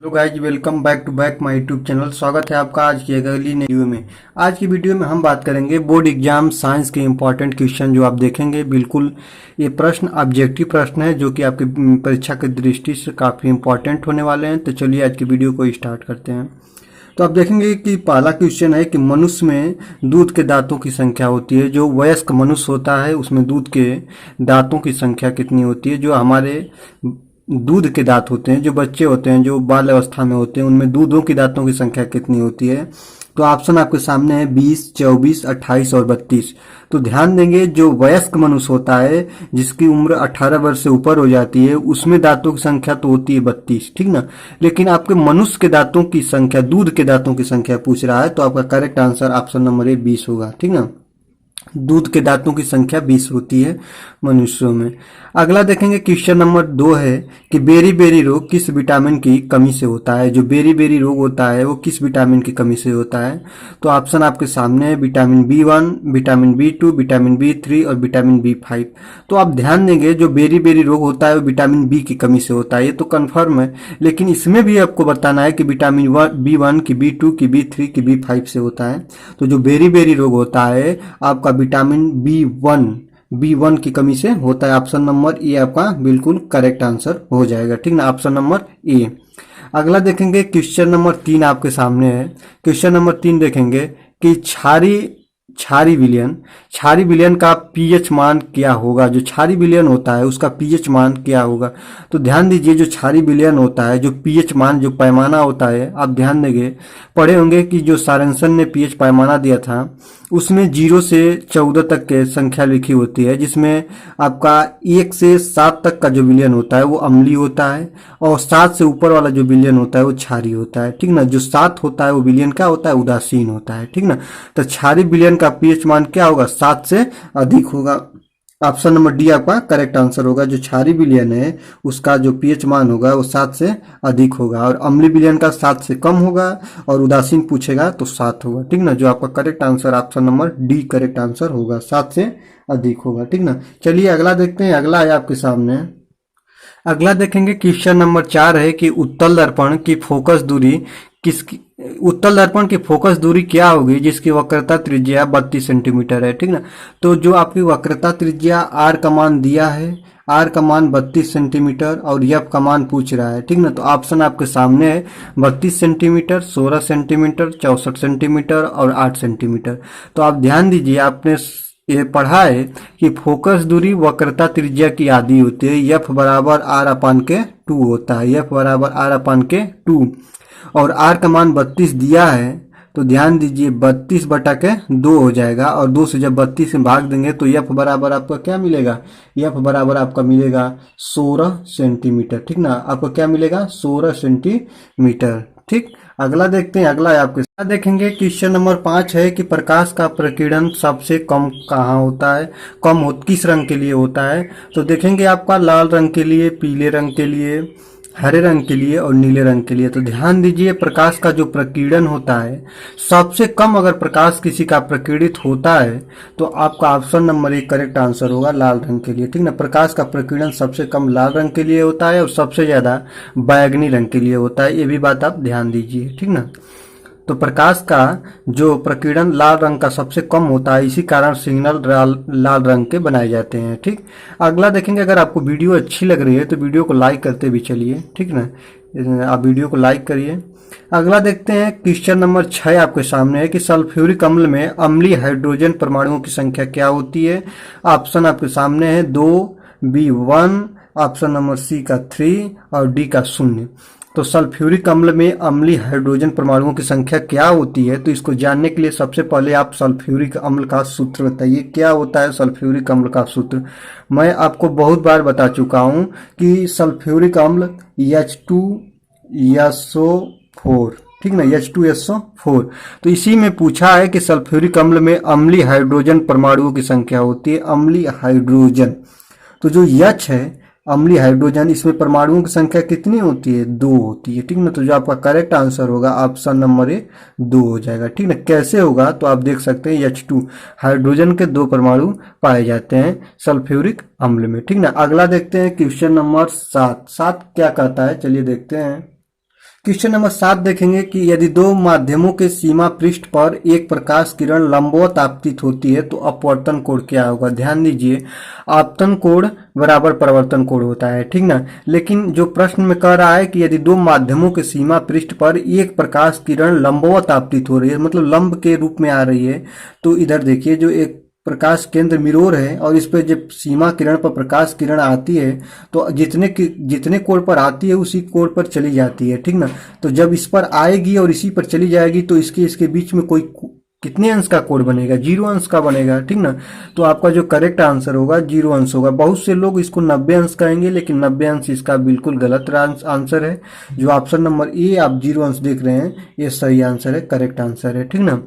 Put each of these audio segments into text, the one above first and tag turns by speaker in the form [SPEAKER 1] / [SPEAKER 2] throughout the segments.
[SPEAKER 1] Hello guys, welcome back to back my YouTube channel. स्वागत है आपका आज की अगली नई वीडियो में। आज की वीडियो में हम बात करेंगे बोर्ड एग्जाम साइंस के इंपॉर्टेंट क्वेश्चन जो आप देखेंगे। बिल्कुल ये प्रश्न ऑब्जेक्टिव प्रश्न है जो कि आपकी परीक्षा की दृष्टि से काफ़ी इंपॉर्टेंट होने वाले हैं। तो चलिए आज की वीडियो को स्टार्ट करते हैं। तो आप देखेंगे कि पहला क्वेश्चन है कि मनुष्य में दूध के दांतों की संख्या होती है। जो वयस्क मनुष्य होता है उसमें दूध के दांतों की संख्या कितनी होती है। जो हमारे दूध के दांत होते हैं, जो बच्चे होते हैं, जो बाल अवस्था में होते हैं, उनमें दूधों की दांतों की संख्या कितनी होती है। तो ऑप्शन आपके सामने है 20, 24, 28 और 32। तो ध्यान देंगे, जो वयस्क मनुष्य होता है जिसकी उम्र 18 वर्ष से ऊपर हो जाती है उसमें दांतों की संख्या तो होती है 32, ठीक ना। लेकिन आपके मनुष्य के दांतों की संख्या, दूध के दांतों की संख्या पूछ रहा है, तो आपका करेक्ट आंसर ऑप्शन नंबर 20 होगा, ठीक ना। दूध के दांतों की संख्या 20 होती है मनुष्यों में। अगला देखेंगे, क्वेश्चन नंबर 2 है कि बेरी बेरी रोग किस विटामिन की कमी से होता है। जो बेरी बेरी रोग होता है वो किस विटामिन की कमी से होता है। तो ऑप्शन आपके सामने है vitamin B1, vitamin B2, vitamin B3 और विटामिन B5। तो आप ध्यान देंगे, जो बेरी बेरी रोग होता है वो विटामिन बी की कमी से होता है, ये तो कन्फर्म है। लेकिन इसमें भी आपको बताना है कि विटामिन B1 की, B2 की, B3 की, B5 से होता है। तो जो बेरी बेरी रोग होता है आपका विटामिन बी वन की कमी से होता है। ऑप्शन नंबर ए आपका बिल्कुल करेक्ट आंसर हो जाएगा, ठीक ना, ऑप्शन नंबर ए। अगला देखेंगे, क्वेश्चन नंबर 3 आपके सामने है। क्वेश्चन नंबर 3 देखेंगे कि क्षारी विलयन का पीएच मान क्या होगा। जो क्षारी विलयन होता है उसका पीएच मान क्या होगा। तो ध्यान दीजिए, जो क्षारी विलयन होता है, जो पीएच मान, जो पैमाना होता है, आप ध्यान देंगे, पढ़े होंगे कि जो सारंसन ने पीएच पैमाना दिया था उसमें 0 से 14 तक के संख्या लिखी होती है, जिसमें आपका 1 से 7 तक का जो विलयन होता है वो अम्लीय होता है और 7 से ऊपर वाला जो विलयन होता है वो क्षारीय होता है, ठीक ना। जो 7 होता है वो विलयन क्या होता है, उदासीन होता है, ठीक ना। तो क्षारीय विलयन का पीएच मान क्या होगा, 7 से अधिक होगा। ऑप्शन नंबर डी आपका करेक्ट आंसर होगा। जो क्षारीय विलयन है उसका जो पीएच मान होगा वो 7 से अधिक होगा और अम्लीय विलयन का 7 से कम होगा और उदासीन पूछेगा तो 7 होगा, ठीक ना। जो आपका correct answer option number D correct answer होगा, 7 से अधिक होगा, ठीक ना। चलिए अगला देखते हैं। अगला है आपके सामने, अगला देखेंगे, क्वेश्चन नंबर 4 है कि उत्तल दर्पण की फोकस दूरी क्या होगी जिसकी वक्रता त्रिज्या 32 सेंटीमीटर है, ठीक ना। तो जो आपकी वक्रता त्रिज्या आर का मान दिया है, आर का मान 32 सेंटीमीटर और एफ का मान पूछ रहा है, ठीक ना। तो ऑप्शन आपके सामने है 32 सेंटीमीटर, 16 सेंटीमीटर, 64 सेंटीमीटर और 8 सेंटीमीटर। तो आप ध्यान दीजिए, आपने ये पढ़ा है कि फोकस दूरी वक्रता त्रिज्या की आधी होती है। एफ बराबर आर अपान के 2 होता है, एफ बराबर आर अपान के 2 और आर का मान 32 दिया है। तो ध्यान दीजिए 32 बटा के 2 हो जाएगा और 2 से जब 32 में भाग देंगे तो एफ बराबर आपका क्या मिलेगा, एफ बराबर आपका मिलेगा 16 सेंटीमीटर, ठीक ना। आपको क्या मिलेगा, 16 सेंटीमीटर, ठीक। अगला देखते हैं। अगला है आपके साथ देखेंगे, क्वेश्चन नंबर 5 है कि प्रकाश का प्रकीर्णन सबसे कम कहाँ होता है, किस रंग के लिए होता है। तो देखेंगे आपका लाल रंग के लिए, पीले रंग के लिए, हरे रंग के लिए और नीले रंग के लिए। तो ध्यान दीजिए, प्रकाश का जो प्रकीर्णन होता है सबसे कम अगर प्रकाश किसी का प्रकीर्णित होता है तो आपका ऑप्शन नंबर 1 करेक्ट आंसर होगा, लाल रंग के लिए, ठीक ना। प्रकाश का प्रकीर्णन सबसे कम लाल रंग के लिए होता है और सबसे ज्यादा बैंगनी रंग के लिए होता है, ये भी बात आप ध्यान दीजिए, ठीक ना। तो प्रकाश का जो प्रकीर्णन लाल रंग का सबसे कम होता है, इसी कारण सिग्नल लाल रंग के बनाए जाते हैं, ठीक। अगला देखेंगे, अगर आपको वीडियो अच्छी लग रही है तो वीडियो को लाइक करते भी चलिए, ठीक ना। आप वीडियो को लाइक करिए। अगला देखते हैं, क्वेश्चन नंबर 6 आपके सामने है कि सल्फ्यूरिक अम्ल में अम्लीय हाइड्रोजन परमाणुओं की संख्या क्या होती है। ऑप्शन आपके सामने है 2, B1, ऑप्शन नंबर सी का 3 और डी का 0। तो सल्फ्यूरिक अम्ल में अम्लीय हाइड्रोजन परमाणुओं की संख्या क्या होती है। तो इसको जानने के लिए सबसे पहले आप सल्फ्यूरिक अम्ल का सूत्र बताइए, क्या होता है सल्फ्यूरिक अम्ल का सूत्र। मैं आपको बहुत बार बता चुका हूं कि सल्फ्यूरिक अम्ल H2SO4, ठीक ना, H2SO4। तो इसी में पूछा है कि सल्फ्यूरिक अम्ल में अम्लीय हाइड्रोजन परमाणुओं की संख्या होती है, अम्लीय हाइड्रोजन। तो जो H है अम्लीय हाइड्रोजन, इसमें परमाणुओं की संख्या कितनी होती है, 2 होती है, ठीक ना। तो जो आपका करेक्ट आंसर होगा ऑप्शन नंबर 2 हो जाएगा, ठीक ना। कैसे होगा, तो आप देख सकते हैं H2 हाइड्रोजन के 2 परमाणु पाए जाते हैं सल्फ्यूरिक अम्ल में, ठीक ना। अगला देखते हैं, क्वेश्चन नंबर 7 क्या कहता है, चलिए देखते हैं। क्वेश्चन नंबर 7 देखेंगे कि यदि दो माध्यमों के सीमा पृष्ठ पर एक प्रकाश किरण लंबवत आपतित होती है तो अपवर्तन कोण क्या होगा। ध्यान दीजिए, आपतन कोण बराबर परावर्तन कोण होता है, ठीक ना। लेकिन जो प्रश्न में कह रहा है कि यदि दो माध्यमों के सीमा पृष्ठ पर एक प्रकाश किरण लंबवत आपतित हो रही है, मतलब लंब के रूप में आ रही है, तो इधर देखिए जो एक प्रकाश केंद्र मिरोर है और इस पे जब सीमा किरण पर प्रकाश किरण आती है तो जितने कोण पर आती है उसी कोण पर चली जाती है, ठीक ना। तो जब इस पर आएगी और इसी पर चली जाएगी तो इसके बीच में कोई कितने अंश का कोण बनेगा, 0 अंश का बनेगा, ठीक ना। तो आपका जो करेक्ट आंसर होगा 0 अंश होगा। बहुत से लोग इसको 90 अंश कहेंगे, लेकिन 90 अंश इसका बिल्कुल गलत आंसर है। जो ऑप्शन नंबर ए आप 0 अंश देख रहे हैं ये सही आंसर है, करेक्ट आंसर है, ठीक ना।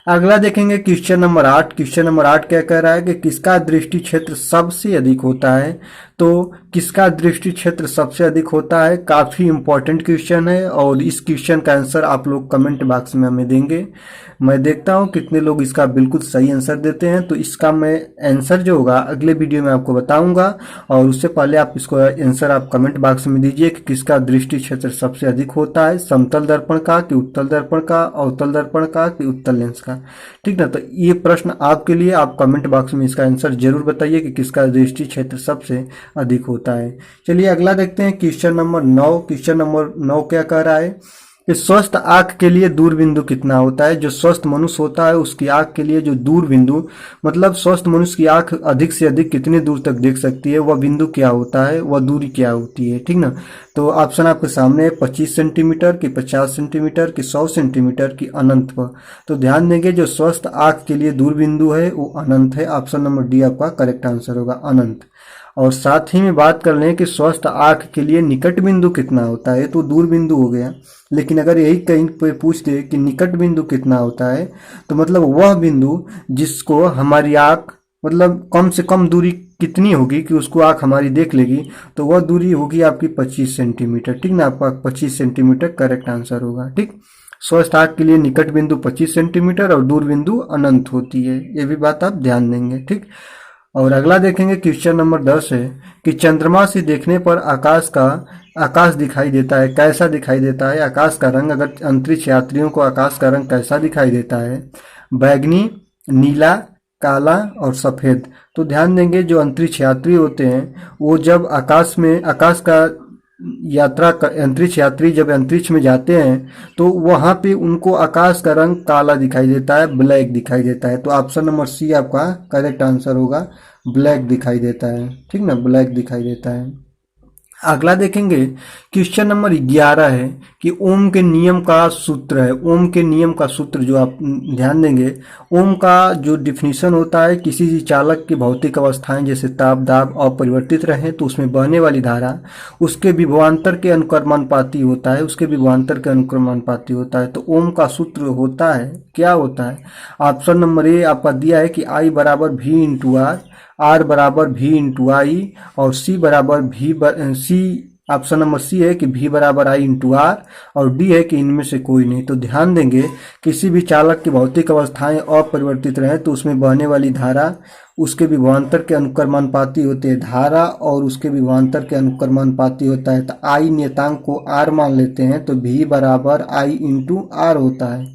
[SPEAKER 1] अगला देखेंगे क्वेश्चन नंबर 8। क्वेश्चन नंबर 8 क्या कह रहा है कि किसका दृष्टि क्षेत्र सबसे अधिक होता है। तो किसका दृष्टि क्षेत्र सबसे अधिक होता है, काफी इंपॉर्टेंट क्वेश्चन है और इस क्वेश्चन का आंसर आप लोग कमेंट बॉक्स में हमें देंगे। मैं देखता हूं कितने लोग इसका बिल्कुल सही आंसर देते हैं। तो इसका मैं आंसर जो होगा अगले वीडियो में आपको बताऊंगा, और उससे पहले आप इसको आंसर आप कमेंट बॉक्स में दीजिए कि किसका दृष्टि क्षेत्र सबसे अधिक होता है, समतल दर्पण का कि उत्तल दर्पण का, अवतल दर्पण का कि उत्तल लेंस का, ठीक ना। तो ये प्रश्न आपके लिए, आप कमेंट बॉक्स में इसका आंसर जरूर बताइए कि किसका दृष्टि क्षेत्र सबसे अधिक होता है। चलिए अगला देखते हैं क्वेश्चन नंबर 9। क्वेश्चन नंबर 9 क्या कह रहा है कि स्वस्थ आंख के लिए दूर बिंदु कितना होता है। जो स्वस्थ मनुष्य होता है उसकी आंख के लिए जो दूर बिंदु, मतलब स्वस्थ मनुष्य की आंख अधिक से अधिक कितनी दूर तक देख सकती है, वह बिंदु क्या होता है, वह दूरी क्या होती है, ठीक ना। तो ऑप्शन आपके सामने है 25 सेंटीमीटर की 50 सेंटीमीटर की 100 सेंटीमीटर की अनंत पर। तो ध्यान देंगे जो स्वस्थ आंख के लिए दूर बिंदु है वो अनंत है। ऑप्शन नंबर डी आपका करेक्ट आंसर होगा, अनंत। और साथ ही में बात कर लें कि स्वस्थ आंख के लिए निकट बिंदु कितना होता है, तो दूर बिंदु हो गया। लेकिन अगर यही कहीं पे पूछ दे कि निकट बिंदु कितना होता है, तो मतलब वह बिंदु जिसको हमारी आंख, मतलब कम से कम दूरी कितनी होगी कि उसको आंख हमारी देख लेगी, तो वह दूरी होगी आपकी 25 सेंटीमीटर, ठीक ना। आपका 25 सेंटीमीटर करेक्ट आंसर होगा, ठीक। स्वस्थ आंख के लिए निकट बिंदु 25 सेंटीमीटर और दूर बिंदु अनंत होती है, ये भी बात आप ध्यान देंगे, ठीक। और अगला देखेंगे क्वेश्चन नंबर 10 है कि चंद्रमा से देखने पर आकाश दिखाई देता है, कैसा दिखाई देता है। आकाश का रंग, अगर अंतरिक्ष यात्रियों को आकाश का रंग कैसा दिखाई देता है, बैगनी, नीला, काला और सफेद। तो ध्यान देंगे जो अंतरिक्ष यात्री होते हैं वो जब अंतरिक्ष यात्री जब अंतरिक्ष में जाते हैं तो वहां पे उनको आकाश का रंग काला दिखाई देता है, ब्लैक दिखाई देता है। तो ऑप्शन नंबर सी आपका करेक्ट आंसर होगा, ब्लैक दिखाई देता है, ठीक ना, ब्लैक दिखाई देता है। अगला देखेंगे क्वेश्चन नंबर 11 है कि ओम के नियम का सूत्र है। ओम के नियम का सूत्र जो आप ध्यान देंगे, ओम का जो डिफिनीशन होता है, किसी भी चालक की भौतिक अवस्थाएं जैसे ताप, दाब अपरिवर्तित रहें तो उसमें बहने वाली धारा उसके विभवांतर के अनुक्रमानुपाती होता है, उसके विभवांतर के अनुक्रमानुपाती होता है। तो ओम का सूत्र होता है, क्या होता है। ऑप्शन नंबर ए आपका दिया है कि आई बराबर भी इंटू आर बराबर भी इंटू आई और सी बराबर सी, ऑप्शन नंबर सी है कि भी बराबर आई इंटू आर और डी है कि इनमें से कोई नहीं। तो ध्यान देंगे किसी भी चालक की भौतिक अवस्थाएं अपरिवर्तित रहे तो उसमें बहने वाली धारा उसके विभवांतर के अनुक्रमानुपाती होते हैं, धारा और उसके विभवांतर के अनुक्रमानुपाती होता है। तो आई नियतांक को आर मान लेते हैं तो भी बराबर आई इंटू आर होता है,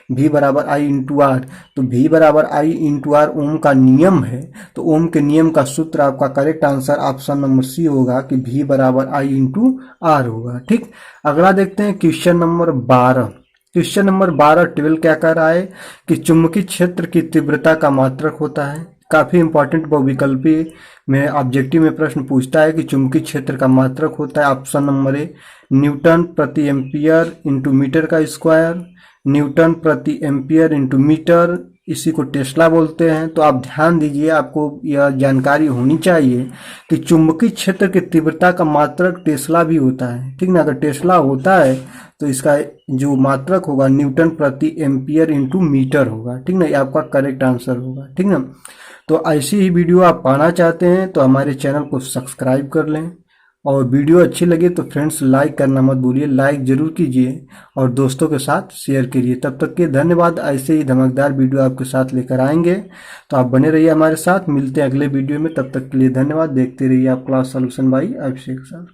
[SPEAKER 1] भी बराबर आई इंटू आर। तो भी बराबर आई इंटू आर ओम का नियम है। तो ओम के नियम का सूत्र आपका correct answer option number C होगा कि भी बराबर आई इंटू आर होगा, ठीक। अगला देखते हैं क्वेश्चन नंबर 12। क्वेश्चन नंबर 12 क्या कह रहा है कि चुंबकीय क्षेत्र की तीव्रता का मात्रक होता है। काफी इंपॉर्टेंट बहुविकल्पी में ऑब्जेक्टिव में प्रश्न पूछता है कि चुंबकीय क्षेत्र का मात्रक होता है। ऑप्शन नंबर ए न्यूटन प्रति एम्पियर इंटू मीटर का स्क्वायर, न्यूटन प्रति एम्पियर इंटू मीटर, इसी को टेस्ला बोलते हैं। तो आप ध्यान दीजिए, आपको यह जानकारी होनी चाहिए कि चुंबकीय क्षेत्र की तीव्रता का मात्रक टेस्ला भी होता है, ठीक ना। अगर टेस्ला होता है तो इसका जो मात्रक होगा न्यूटन प्रति एम्पियर इंटू मीटर होगा, ठीक ना। ये आपका करेक्ट आंसर होगा, ठीक ना। तो ऐसी ही वीडियो आप पाना चाहते हैं तो हमारे चैनल को सब्सक्राइब कर लें, और वीडियो अच्छी लगे तो फ्रेंड्स लाइक करना मत भूलिए, लाइक जरूर कीजिए और दोस्तों के साथ शेयर करिए। तब तक के धन्यवाद। ऐसे ही धमाकेदार वीडियो आपके साथ लेकर आएंगे, तो आप बने रहिए हमारे साथ। मिलते हैं अगले वीडियो में, तब तक के लिए धन्यवाद। देखते रहिए आप क्लास सॉल्यूशन बाय अभिषेक सर।